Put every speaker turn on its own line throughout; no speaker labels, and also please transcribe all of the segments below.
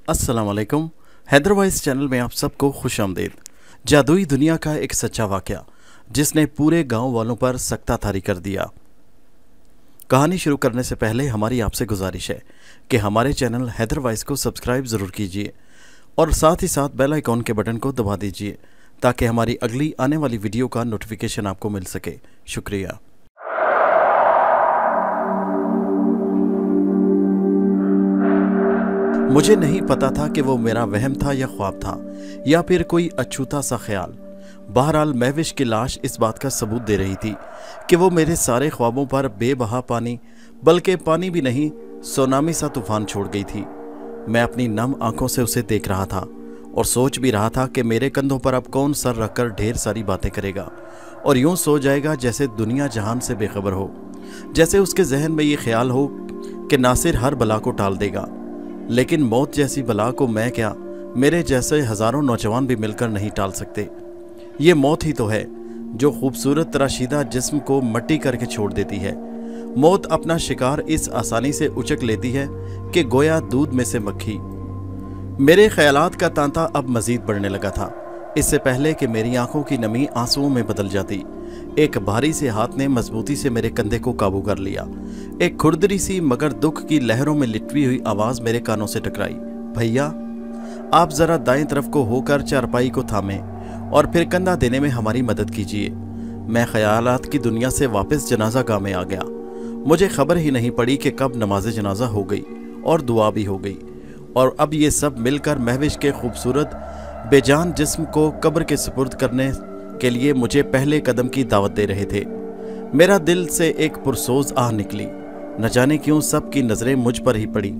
अस्सलाम वालेकुम। हैदरवाइज चैनल में आप सबको खुश आमदीद। जादुई दुनिया का एक सच्चा वाक़या जिसने पूरे गांव वालों पर सख्ता थारी कर दिया। कहानी शुरू करने से पहले हमारी आपसे गुजारिश है कि हमारे चैनल हैदरवाइज को सब्सक्राइब ज़रूर कीजिए और साथ ही साथ बेल आइकॉन के बटन को दबा दीजिए ताकि हमारी अगली आने वाली वीडियो का नोटिफिकेशन आपको मिल सके। शुक्रिया। मुझे नहीं पता था कि वो मेरा वहम था या ख्वाब था या फिर कोई अछूता सा ख्याल। बहरहाल महविश की लाश इस बात का सबूत दे रही थी कि वो मेरे सारे ख्वाबों पर बेबहा पानी, बल्कि पानी भी नहीं, सुनामी सा तूफान छोड़ गई थी। मैं अपनी नम आंखों से उसे देख रहा था और सोच भी रहा था कि मेरे कंधों पर अब कौन सर रखकर ढेर सारी बातें करेगा और यूं सो जाएगा जैसे दुनिया जहान से बेखबर हो, जैसे उसके जहन में ये ख्याल हो कि नासिर हर बला को टाल देगा। लेकिन मौत जैसी बला को मैं क्या, मेरे जैसे हज़ारों नौजवान भी मिलकर नहीं टाल सकते। ये मौत ही तो है जो खूबसूरत तराशीदा जिस्म को मट्टी करके छोड़ देती है। मौत अपना शिकार इस आसानी से उचक लेती है कि गोया दूध में से मक्खी। मेरे ख्यालात का तांता अब मज़ीद बढ़ने लगा था। इससे पहले कि मेरी आंखों की नमी आंसुओं में बदल जाती, एक भारी से हाथ ने मजबूती से मेरे कंधे को काबू कर लिया। एक खुरदरी सी मगर दुख की लहरों में लिटवी हुई आवाज़ मेरे कानों से टकराई। भैया, आप ज़रा दाएं तरफ को होकर चारपाई को थामें और फिर कंधा देने में हमारी मदद कीजिए। मैं ख्यालात की दुनिया से वापस जनाजा गाह में आ गया। मुझे खबर ही नहीं पड़ी कि कब नमाज जनाजा हो गई और दुआ भी हो गई, और अब ये सब मिलकर महविश के खूबसूरत बेजान जिस्म को कब्र के सुपुर्द करने के लिए मुझे पहले कदम की दावत दे रहे थे। मेरा दिल से एक पुरसोज आह निकली। न जाने क्यों सब की नज़रें मुझ पर ही पड़ी।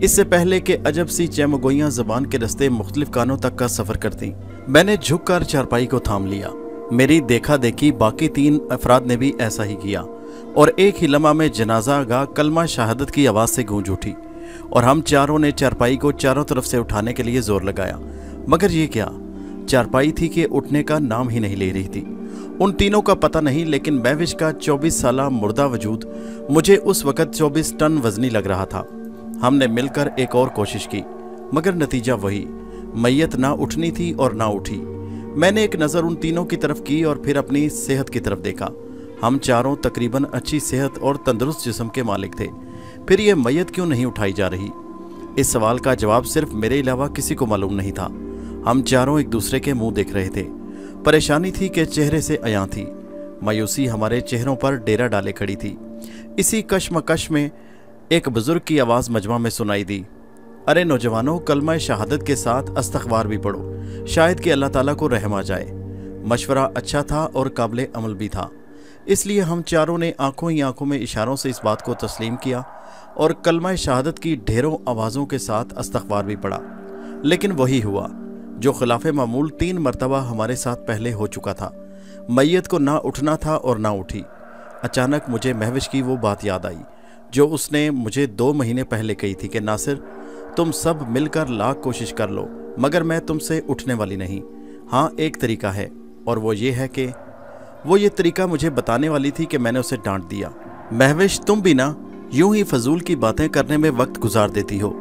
इससे पहले कि अजब सी चैमगोइयाँ ज़बान के रस्ते मुख्तलिफ कानों तक का सफ़र करती, मैंने झुककर चारपाई को थाम लिया। मेरी देखा देखी बाकी 3 अफराद ने भी ऐसा ही किया और एक ही लम्हा में जनाजा गाह कलमा शहादत की आवाज़ से गूंज उठी और हम चारों ने चारपाई को चारों तरफ से उठाने के लिए जोर लगाया। मगर ये क्या, चारपाई थी कि उठने का नाम ही नहीं ले रही थी। उन तीनों का पता नहीं, लेकिन महविश का 24 साला मुर्दा वजूद मुझे उस वक़्त 24 टन वजनी लग रहा था। हमने मिलकर एक और कोशिश की, मगर नतीजा वही, मैयत ना उठनी थी और ना उठी। मैंने एक नज़र उन तीनों की तरफ की और फिर अपनी सेहत की तरफ देखा। हम चारों तकरीबन अच्छी सेहत और तंदुरुस्त जिस्म के मालिक थे, फिर यह मैयत क्यों नहीं उठाई जा रही? इस सवाल का जवाब सिर्फ मेरे अलावा किसी को मालूम नहीं था। हम चारों एक दूसरे के मुंह देख रहे थे। परेशानी थी कि चेहरे से अयां थी। मायूसी हमारे चेहरों पर डेरा डाले खड़ी थी। इसी कश्मकश में एक बुजुर्ग की आवाज़ मजमा में सुनाई दी, अरे नौजवानों, कलमा शहादत के साथ अस्तगफार भी पढ़ो, शायद कि अल्लाह ताला को रहम आ जाए। मशवरा अच्छा था और काबिल अमल भी था, इसलिए हम चारों ने आंखों ही आंखों में इशारों से इस बात को तस्लीम किया और कलमा शहादत की ढेरों आवाज़ों के साथ अस्तगफार भी पढ़ा। लेकिन वही हुआ जो खिलाफ मामूल 3 मरतबा हमारे साथ पहले हो चुका था। मैयत को ना उठना था और ना उठी। अचानक मुझे महविश की वो बात याद आई जो उसने मुझे 2 महीने पहले कही थी कि नासिर, तुम सब मिलकर लाख कोशिश कर लो, मगर मैं तुमसे उठने वाली नहीं। हाँ, एक तरीका है, और वो ये तरीका मुझे बताने वाली थी कि मैंने उसे डांट दिया। महविश, तुम भी ना यूं ही फजूल की बातें करने में वक्त गुजार देती हो।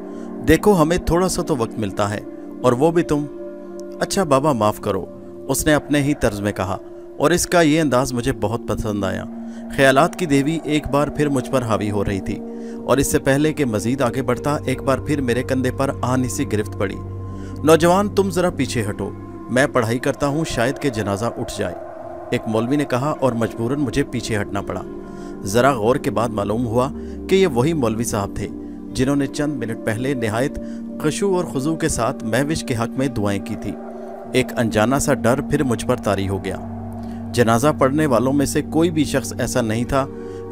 देखो, हमें थोड़ा सा तो वक्त मिलता है, और वो भी तुम। अच्छा बाबा, माफ़ करो, उसने अपने ही तर्ज में कहा, और इसका ये अंदाज़ मुझे बहुत पसंद आया। ख्यालात की देवी एक बार फिर मुझ पर हावी हो रही थी, और इससे पहले कि मज़ीद आगे बढ़ता, एक बार फिर मेरे कंधे पर आनी सी गिरफ्त पड़ी। नौजवान, तुम ज़रा पीछे हटो, मैं पढ़ाई करता हूँ, शायद कि जनाजा उठ जाए, एक मौलवी ने कहा, और मजबूरन मुझे पीछे हटना पड़ा। ज़रा गौर के बाद मालूम हुआ कि ये वही मौलवी साहब थे जिन्होंने चंद मिनट पहले निहायत खुशू और खुजू के साथ महविश के हक़ में दुआएं की थी। एक अनजाना सा डर फिर मुझ पर तारी हो गया। जनाजा पढ़ने वालों में से कोई भी शख्स ऐसा नहीं था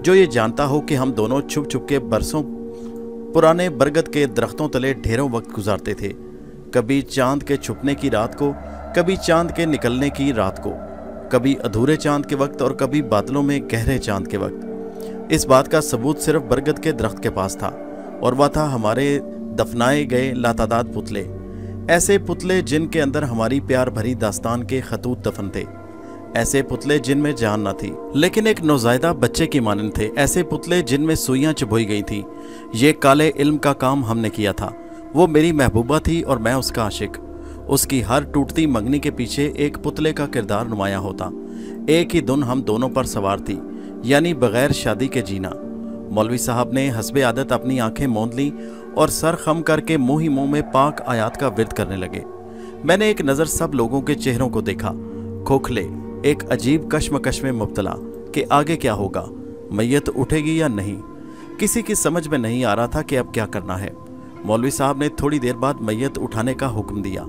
जो ये जानता हो कि हम दोनों छुप छुप के बरसों पुराने बरगद के दरख्तों तले ढेरों वक्त गुजारते थे। कभी चांद के छुपने की रात को, कभी चांद के निकलने की रात को, कभी अधूरे चांद के वक्त और कभी बादलों में गहरे चांद के वक्त। इस बात का सबूत सिर्फ बरगद के दरख्त के पास था, और वह था हमारे दफनाए गए लातादाद पुतले। ऐसे पुतले जिनके अंदर हमारी प्यार भरी दास्तान के खतूत दफन थे। ऐसे पुतले जिनमें जान न थी लेकिन एक नौज़ायदा बच्चे की मानंद थे। ऐसे पुतले जिनमें सुइयां चुभोई गई थी। ये काले इल्म का काम हमने किया था। वो मेरी महबूबा थी और मैं उसका आशिक। उसकी हर टूटती मंगनी के पीछे एक पुतले का किरदार नुमाया होता। एक ही धुन हम दोनों पर सवार थी, यानी बगैर शादी के जीना। मौलवी साहब ने हस्बे आदत अपनी आंखें मूंद लीं और सर खम करके मुंह ही मुंह में पाक आयात का विर्द करने लगे। मैंने एक नज़र सब लोगों के चेहरों को देखा, खोखले, एक अजीब कश्मकश में मुब्तला कि आगे क्या होगा, मैयत उठेगी या नहीं। किसी की समझ में नहीं आ रहा था कि अब क्या करना है। मौलवी साहब ने थोड़ी देर बाद मैयत उठाने का हुक्म दिया।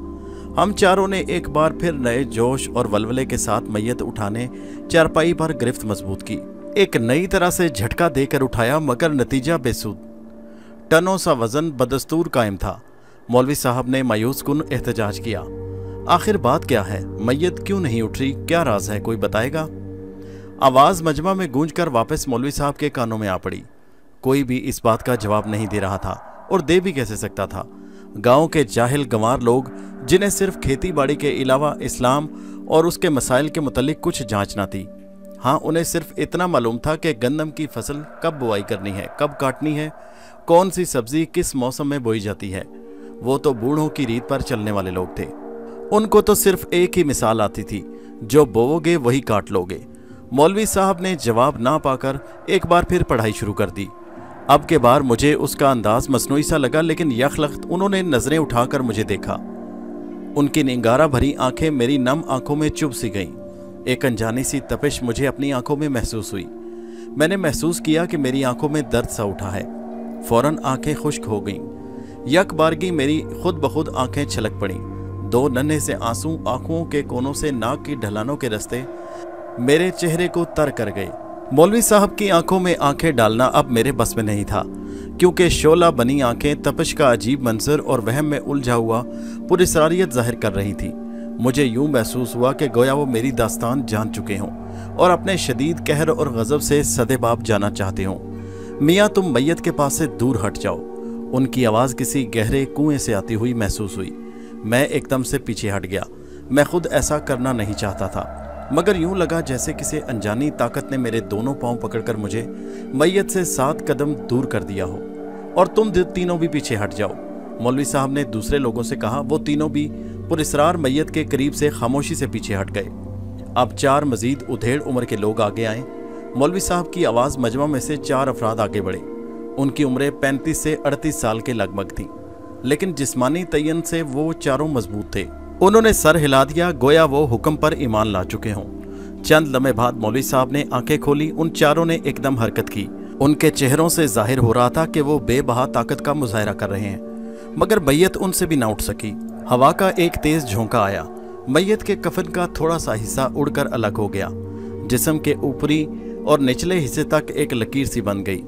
हम चारों ने एक बार फिर नए जोश और वलवले के साथ मैयत उठाने चारपाई पर गिरफ्त मजबूत की। एक नई तरह से झटका देकर उठाया, मगर नतीजा बेसुध। टनों सा वजन बदस्तूर कायम था। मौलवी साहब ने मायूस कुन एहतजाज किया। आखिर बात क्या है, मैयत क्यों नहीं उठ रही, क्या राज है, कोई बताएगा? आवाज मजमा में गूंजकर वापस मौलवी साहब के कानों में आ पड़ी। कोई भी इस बात का जवाब नहीं दे रहा था, और दे भी कैसे सकता था। गांव के जाहिल गंवार लोग, जिन्हें सिर्फ खेती बाड़ी के अलावा इस्लाम और उसके मसाइल के मुतल्लिक कुछ जांच ना थी। हाँ, उन्हें सिर्फ इतना मालूम था कि गंदम की फसल कब बुआई करनी है, कब काटनी है, कौन सी सब्जी किस मौसम में बोई जाती है। वो तो बूढ़ों की रीत पर चलने वाले लोग थे। उनको तो सिर्फ एक ही मिसाल आती थी, जो बोओगे वही काट लोगे। मौलवी साहब ने जवाब ना पाकर एक बार फिर पढ़ाई शुरू कर दी। अब के बार मुझे उसका अंदाज मसनूई सा लगा, लेकिन यखलख्त उन्होंने नजरें उठाकर मुझे देखा। उनकी निंगारा भरी आंखें मेरी नम आंखों में चुभ सी गईं। एक अनजानी सी तपिश मुझे अपनी आंखों में महसूस हुई। मैंने महसूस किया कि मेरी आंखों में दर्द सा उठा है। फौरन आंखें खुश्क हो गईं। यक बारगी मेरी खुद बखुद आंखें छलक पड़ीं। दो नन्हे से आंसू आंखों के कोनों से नाक की ढलानों के रास्ते मेरे चेहरे को तर कर गए। मौलवी साहब की आंखों में आंखें डालना अब मेरे बस में नहीं था, क्योंकि शोला बनी आंखें तपिश का अजीब मंजर और वहम में उलझा हुआ पुरस्रारियत जाहिर कर रही थी। मुझे यूं महसूस हुआ कि गोया वो मेरी दास्तान जान चुके हों और अपने शदीद कहर और गजब से सदेबाब जाना चाहते हों। मियाँ, तुम मैयत के पास से दूर हट जाओ। उनकी आवाज़ किसी गहरे कुएं से आती हुई महसूस हुई। मैं एकदम से पीछे हट गया। मैं खुद ऐसा करना नहीं चाहता था, मगर यूं लगा जैसे किसी अनजानी ताकत ने मेरे दोनों पांव पकड़कर मुझे मैयत से 7 कदम दूर कर दिया हो। और तुम तीनों भी पीछे हट जाओ, मौलवी साहब ने दूसरे लोगों से कहा। वो तीनों भी पुरस्रार मैयत के करीब से खामोशी से पीछे हट गए। अब 4 मजीद उधेड़ उम्र के लोग आगे आए। मौलवी साहब की आवाज़ मजमा में से 4 अफराद आगे बढ़े। उनकी उम्रें 35 से 38 साल के लगभग थी, लेकिन जिस्मानी तयन से वो चारों मजबूत थे। उन्होंने सर हिला दिया, गोया वो हुक्म पर ईमान ला चुके हों। चंद लम्हे बाद मौलवी साहब ने आंखें खोली। उन चारों ने एकदम हरकत की। उनके चेहरों से जाहिर हो रहा था कि वो बेबहा ताकत का मुजाहरा कर रहे हैं, मगर मैयत उनसे भी ना उठ सकी। हवा का एक तेज झोंका आया। मैयत के कफन का थोड़ा सा हिस्सा उड़कर अलग हो गया। जिस्म के ऊपरी और निचले हिस्से तक एक लकीर सी बन गई।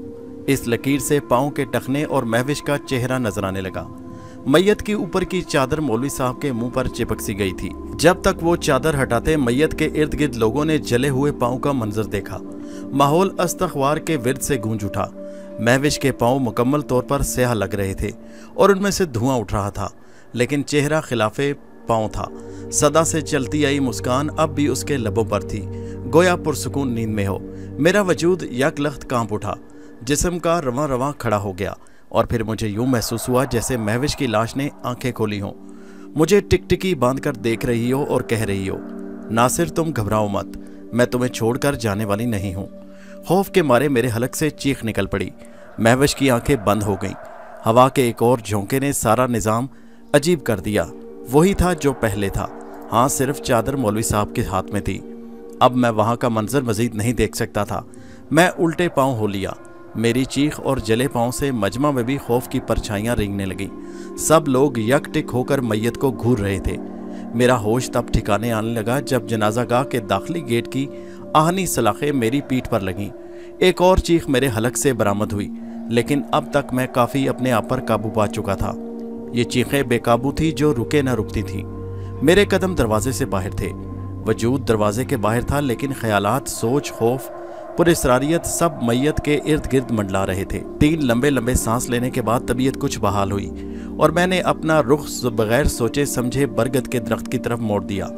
इस लकीर से पाँव के टखने और महविश का चेहरा नजर आने लगा। मैयत की ऊपर की चादर मौलवी साहब के मुंह पर चिपक सी गई थी। जब तक वो चादर हटाते, मैयत के इर्द गिर्द लोगों ने जले हुए पाँव का मंजर देखा। माहौल अस्तगफार के विर्द से गूंज उठा। महविश के पाँव मुकम्मल तौर पर स्याह लग रहे थे और उनमें से धुआं उठ रहा था, लेकिन चेहरा खिलाफे पाँव था। सदा से चलती आई मुस्कान अब भी उसके लबों पर थी, गोया पुरसुकून नींद में हो। मेरा वजूद यकलख्त कांप उठा। जिस्म का रवां रवां खड़ा हो गया और फिर मुझे यूं महसूस हुआ जैसे महविश की लाश ने आंखें खोली हों, मुझे टिकटिकी बांधकर देख रही हो और कह रही हो, नासिर तुम घबराओ मत, मैं तुम्हें छोड़कर जाने वाली नहीं हूँ। खौफ के मारे मेरे हलक से चीख निकल पड़ी। महविश की आंखें बंद हो गईं। हवा के एक और झोंके ने सारा निज़ाम अजीब कर दिया। वही था जो पहले था। हाँ, सिर्फ चादर मौलवी साहब के हाथ में थी। अब मैं वहाँ का मंजर मजीद नहीं देख सकता था। मैं उल्टे पाँव हो लिया। मेरी चीख और जले पाँव से मजमा में भी खौफ की परछाइयाँ रेंगने लगी। सब लोग यकटिक होकर मैयत को घूर रहे थे। मेरा होश तब ठिकाने आने लगा जब जनाजागाह के दाखिली गेट की आहनी सलाखें मेरी पीठ पर लगीं। एक और चीख मेरे हलक से बरामद हुई, लेकिन अब तक मैं काफ़ी अपने आप पर काबू पा चुका था। ये चीखें बेकाबू थी जो रुके न रुकती थी। मेरे कदम दरवाजे से बाहर थे। वजूद दरवाजे के बाहर था, लेकिन ख्यालात, सोच, खौफ, पुरस्रारियत सब मैयत के इर्द गिर्द मंडला रहे थे। 3 लंबे लंबे सांस लेने के बाद तबीयत कुछ बहाल हुई और मैंने अपना रुख बगैर सोचे समझे बरगद के दरख्त की तरफ मोड़ दिया।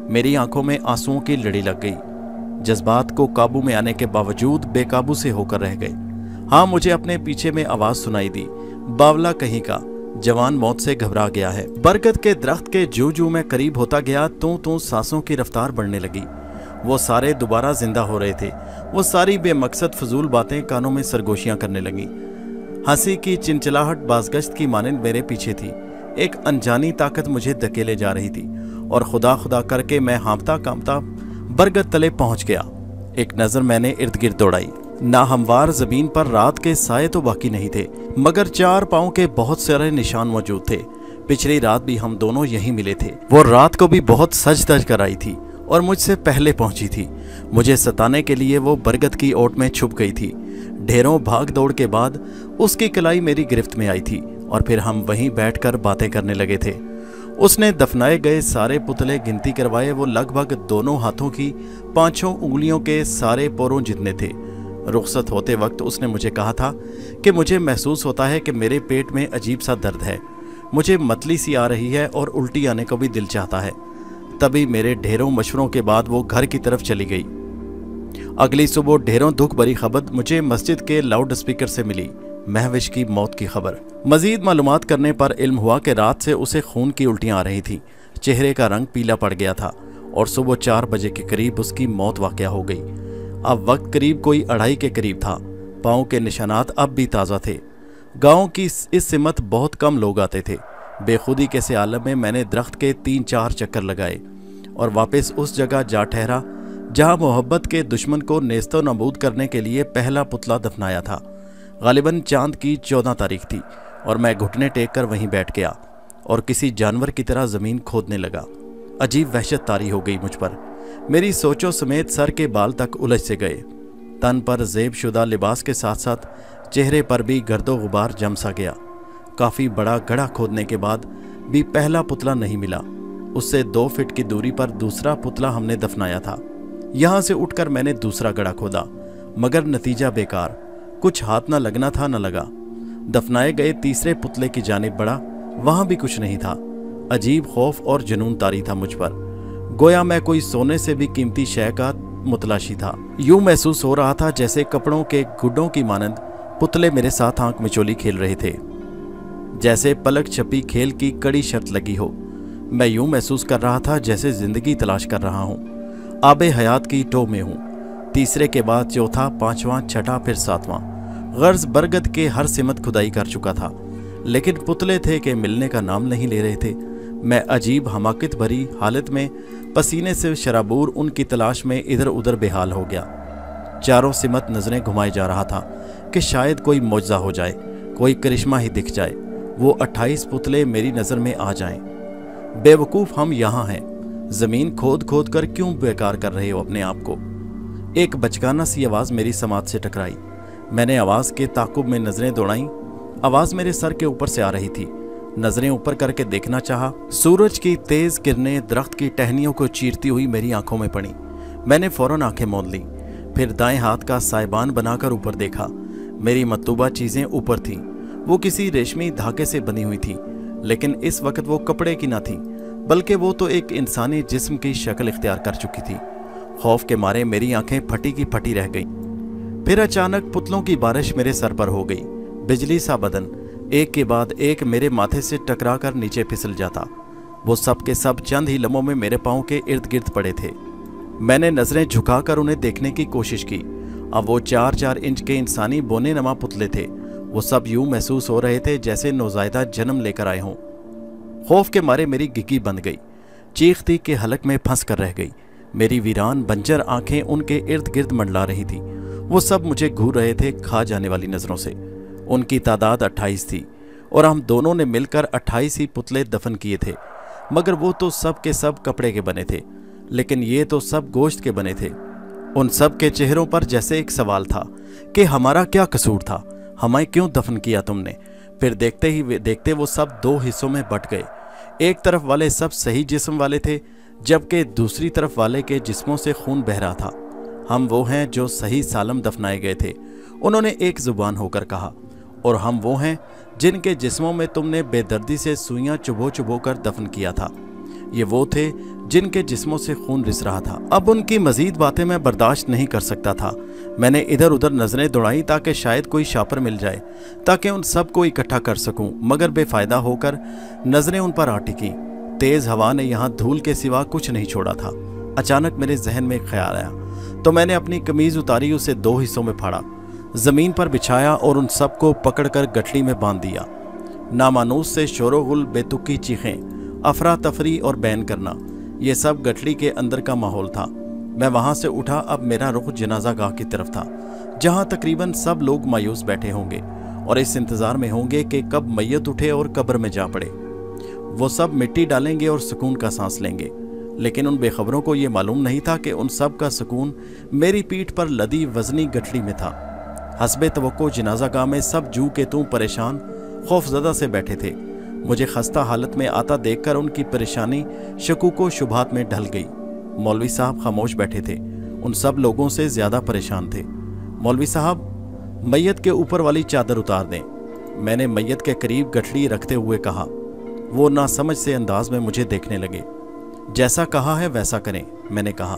मेरी आंखों में आंसुओं की लड़ी लग गई। जज्बात को काबू में आने के बावजूद बेकाबू से होकर रह गए। हाँ, मुझे अपने पीछे में आवाज़ सुनाई दी, बावला कहीं का, जवान मौत से घबरा गया है। बरगद के दरख्त के जू मैं करीब होता गया तो सांसों की रफ्तार बढ़ने लगी। वो सारे दोबारा जिंदा हो रहे थे। वो सारी बेमकसद फजूल बातें कानों में सरगोशियां करने लगी। हंसी की चिंचलाहट बाजगश्त की मानंद मेरे पीछे थी। एक अनजानी ताकत मुझे धकेले जा रही थी और खुदा खुदा करके मैं हाँफता कांपता बरगद तले पहुंच गया। एक नज़र मैंने इर्द गिर्द दौड़ाई। ना हमवार जमीन पर रात के साए तो बाकी नहीं थे, मगर 4 पांव के बहुत सारे निशान मौजूद थे। पिछली रात भी हम दोनों यहीं मिले थे। वो रात को भी बहुत सज धज कर आई थी और मुझसे पहले पहुंची थी। मुझे सताने के लिए वो बरगद की ओट में छुप गई थी। ढेरों भाग दौड़ के बाद उसकी कलाई मेरी गिरफ्त में आई थी और फिर हम वहीं बैठकर बातें करने लगे थे। उसने दफनाए गए सारे पुतले गिनती करवाए। वो लगभग दोनों हाथों की 5 उंगलियों के सारे पोरों जितने थे। रुखसत होते वक्त उसने मुझे कहा था कि मुझे महसूस होता है कि मेरे पेट में अजीब सा दर्द है, मुझे मतली सी आ रही है और उल्टी आने को भी दिल चाहता है। तभी मेरे ढेरों मशवरों के बाद वो घर की तरफ चली गई। अगली सुबह ढेरों दुख भरी खबर मुझे मस्जिद के लाउड स्पीकर से मिली, महविश की मौत की खबर। मजीद मालूमात करने पर इल्म हुआ कि रात से उसे खून की उल्टियां आ रही थी, चेहरे का रंग पीला पड़ गया था और सुबह 4 बजे के करीब उसकी मौत वाक़या हो गई। अब वक्त करीब कोई 2:30 के करीब था। पाँव के निशानात अब भी ताज़ा थे। गाँव की इस सिमत बहुत कम लोग आते थे। बेखुदी के से आलम में मैंने दरख्त के 3-4 चक्कर लगाए और वापस उस जगह जा ठहरा जहाँ मोहब्बत के दुश्मन को नेस्तो नबूद करने के लिए पहला पुतला दफनाया था। गालिबन चांद की 14 तारीख थी और मैं घुटने टेक कर वहीं बैठ गया और किसी जानवर की तरह ज़मीन खोदने लगा। अजीब वहशत तारी हो गई मुझ पर। मेरी सोचों समेत सर के बाल तक उलझ से गए। तन पर ज़ेब शुदा लिबास के साथ साथ चेहरे पर भी गर्दो गुबार जम सा गया। काफ़ी बड़ा गड्ढा खोदने के बाद भी पहला पुतला नहीं मिला। उससे 2 फीट की दूरी पर दूसरा पुतला हमने दफनाया था। यहाँ से उठकर मैंने दूसरा गड्ढा खोदा, मगर नतीजा बेकार। कुछ हाथ न लगना था न लगा। दफनाए गए तीसरे पुतले की जानिब बढ़ा, वहाँ भी कुछ नहीं था। अजीब खौफ और जुनून तारी था मुझ पर, गोया मैं कोई सोने से भी कीमती शय का मुतलाशी था। यूं महसूस हो रहा था जैसे कपड़ों के गुड्डों की मानंद पुतले मेरे साथ आंख मिचोली खेल रहे थे, जैसे पलक छपी खेल की कड़ी शर्त लगी हो। मैं यूं महसूस कर रहा था जैसे जिंदगी तलाश कर रहा हूँ, आबे हयात की टो में हूँ। तीसरे के बाद चौथा, 5वां, छठा, फिर 7वां। गर्ज बरगद के हर सिमत खुदाई कर चुका था, लेकिन पुतले थे कि मिलने का नाम नहीं ले रहे थे। मैं अजीब हमाकत भरी हालत में पसीने से शराबूर उनकी तलाश में इधर उधर बेहाल हो गया। चारों सिमत नजरें घुमाए जा रहा था कि शायद कोई मौजज़ा हो जाए, कोई करिश्मा ही दिख जाए, वो 28 पुतले मेरी नज़र में आ जाएं। बेवकूफ़ हम यहाँ हैं, ज़मीन खोद खोद कर क्यों बेकार कर रहे हो अपने आप को। एक बचकाना सी आवाज़ मेरी समात से टकराई। मैंने आवाज़ के ताकुब में नज़रें दौड़ाईं। आवाज़ मेरे सर के ऊपर से आ रही थी। नज़रें ऊपर करके देखना चाहा। सूरज की तेज़ किरणें दरख्त की टहनियों को चीरती हुई मेरी आंखों में पड़ी। मैंने फ़ौरन आंखें मौंद लीं, फिर दाएं हाथ का साइबान बनाकर ऊपर देखा। मेरी मतलूबा चीज़ें ऊपर थीं। वो किसी रेशमी धागे से बनी हुई थी, लेकिन इस वक्त वो कपड़े की ना थी, बल्कि वो तो एक इंसानी जिस्म की शक्ल इख्तियार कर चुकी थी। खौफ के मारे मेरी आंखें फटी की फटी रह गईं। फिर अचानक पुतलों की बारिश मेरे सर पर हो गई। बिजली सा बदन एक के बाद एक मेरे माथे से टकराकर नीचे फिसल जाता। वो सब के सब चंद ही लम्हों में मेरे पाँव के इर्द गिर्द पड़े थे। मैंने नज़रें झुकाकर उन्हें देखने की कोशिश की। अब वो 4-4 इंच के इंसानी बोने नमा पुतले थे। वो सब यूं महसूस हो रहे थे जैसे नौज़ायदा जन्म लेकर आए हों। खौफ के मारे मेरी गिगी बंद गई, चीखती के हलक में फंस कर रह गई। मेरी वीरान बंजर आंखें उनके इर्द गिर्द मंडला रही थी। वो सब मुझे घूर रहे थे खा जाने वाली नज़रों से। उनकी तादाद 28 थी और हम दोनों ने मिलकर 28 ही पुतले दफन किए थे, मगर वो तो सब के सब कपड़े के बने थे, लेकिन ये तो सब गोश्त के बने थे। उन सब के चेहरों पर जैसे एक सवाल था कि हमारा क्या कसूर था, हमें क्यों दफन किया तुमने। फिर देखते ही देखते वो सब 2 हिस्सों में बट गए। एक तरफ वाले सब सही जिस्म वाले थे, जबकि दूसरी तरफ वाले के जिस्मों से खून बह रहा था। हम वो हैं जो सही सालम दफनाए गए थे, उन्होंने एक जुबान होकर कहा, और हम वो हैं जिनके जिस्मों में तुमने बेदर्दी से सुइयां चुभो चुभो कर दफन किया था। ये वो थे जिनके जिस्मों से खून रिस रहा था। अब उनकी मजीद बातें मैं बर्दाश्त नहीं कर सकता था। मैंने इधर उधर नजरें दौड़ाई ताकि शायद कोई शापर मिल जाए, ताकि उन सबको इकट्ठा कर सकूं, मगर बेफायदा होकर नजरें उन पर आ टिकी। तेज हवा ने यहाँ धूल के सिवा कुछ नहीं छोड़ा था। अचानक मेरे जहन में एक ख्याल आया, तो मैंने अपनी कमीज उतारी, उसे 2 हिस्सों में फाड़ा, जमीन पर बिछाया और उन सबको पकड़कर गठड़ी में बांध दिया। नामानूस से शोरगुल, बेतुकी चीखें, अफरा तफरी और बैन करना, ये सब गठड़ी के अंदर का माहौल था। मैं वहां से उठा। अब मेरा रुख जनाजा गाह की तरफ था, जहां तकरीबन सब लोग मायूस बैठे होंगे और इस इंतजार में होंगे कि कब मैयत उठे और कब्र में जा पड़े। वो सब मिट्टी डालेंगे और सुकून का सांस लेंगे, लेकिन उन बेखबरों को ये मालूम नहीं था कि उन सब का सुकून मेरी पीठ पर लदी वजनी गठड़ी में था। हस्बे तवक्को जनाजा गाह में सब जू के तू परेशान, खौफजदा से बैठे थे। मुझे खस्ता हालत में आता देखकर उनकी परेशानी शकूको शुभात में ढल गई। मौलवी साहब खामोश बैठे थे, उन सब लोगों से ज्यादा परेशान थे। मौलवी साहब, मैयत के ऊपर वाली चादर उतार दें, मैंने मैयत के करीब गठड़ी रखते हुए कहा। वो नासमझ से अंदाज में मुझे देखने लगे। जैसा कहा है वैसा करें, मैंने कहा।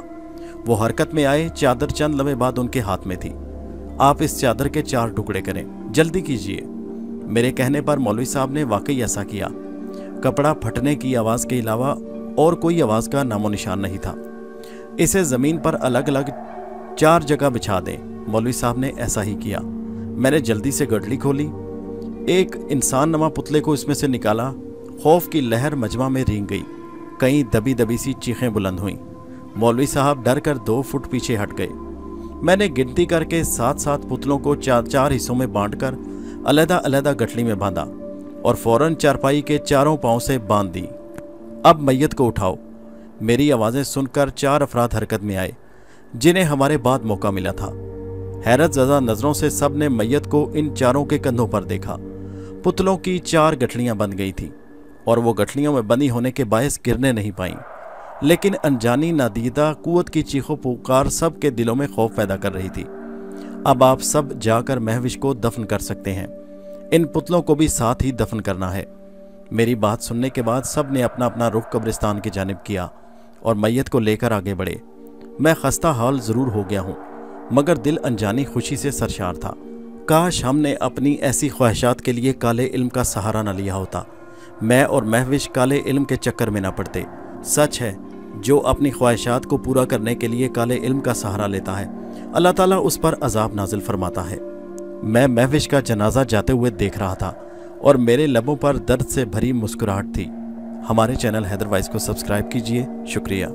वो हरकत में आए। चादर चंद लम्हे बाद उनके हाथ में थी। आप इस चादर के 4 टुकड़े करें, जल्दी कीजिए। मेरे कहने पर मौलवी साहब ने वाकई ऐसा किया। कपड़ा फटने की आवाज़ के अलावा और कोई आवाज़ का नामो निशान नहीं था। इसे ज़मीन पर अलग अलग 4 जगह बिछा दें। मौलवी साहब ने ऐसा ही किया। मैंने जल्दी से गठड़ी खोली, एक इंसान नमा पुतले को इसमें से निकाला। खौफ की लहर मजमा में रेंग गई, कहीं दबी दबी सी चीखें बुलंद हुईं। मौलवी साहब डर कर 2 फुट पीछे हट गए। मैंने गिनती करके 7-7 पुतलों को 4-4 हिस्सों में बांटकर अलहदा अलहदा गठड़ी में बांधा और फौरन चारपाई के चारों पांव से बांध दी। अब मैयत को उठाओ। मेरी आवाज़ें सुनकर 4 अफराद हरकत में आए, जिन्हें हमारे बाद मौका मिला था। हैरत ज़दा नज़रों से सब ने मैयत को इन चारों के कंधों पर देखा। पुतलों की 4 गठड़ियाँ बंध गई थी और वो गठड़ियों में बंधी होने के बायस गिरने नहीं पाईं, लेकिन अनजानी नादीदा कुव्वत की चीखों पुकार सब के दिलों में खौफ पैदा कर रही थी। अब आप सब जाकर महविश को दफन कर सकते हैं, इन पुतलों को भी साथ ही दफन करना है। मेरी बात सुनने के बाद सब ने अपना अपना रुख कब्रिस्तान की जानिब किया और मैयत को लेकर आगे बढ़े। मैं खस्ता हाल ज़रूर हो गया हूँ, मगर दिल अनजानी खुशी से सरशार था। काश हमने अपनी ऐसी ख्वाहिशात के लिए काले इल्म का सहारा न लिया होता। मैं और महविश काले इल्म के चक्कर में न पड़ते। सच है, जो अपनी ख्वाहिशात को पूरा करने के लिए काले इल्म का सहारा लेता है, अल्लाह ताला उस पर अजाब नाजिल फरमाता है। मैं महविश का जनाजा जाते हुए देख रहा था और मेरे लबों पर दर्द से भरी मुस्कुराहट थी। हमारे चैनल हैदर वॉइस को सब्सक्राइब कीजिए। शुक्रिया।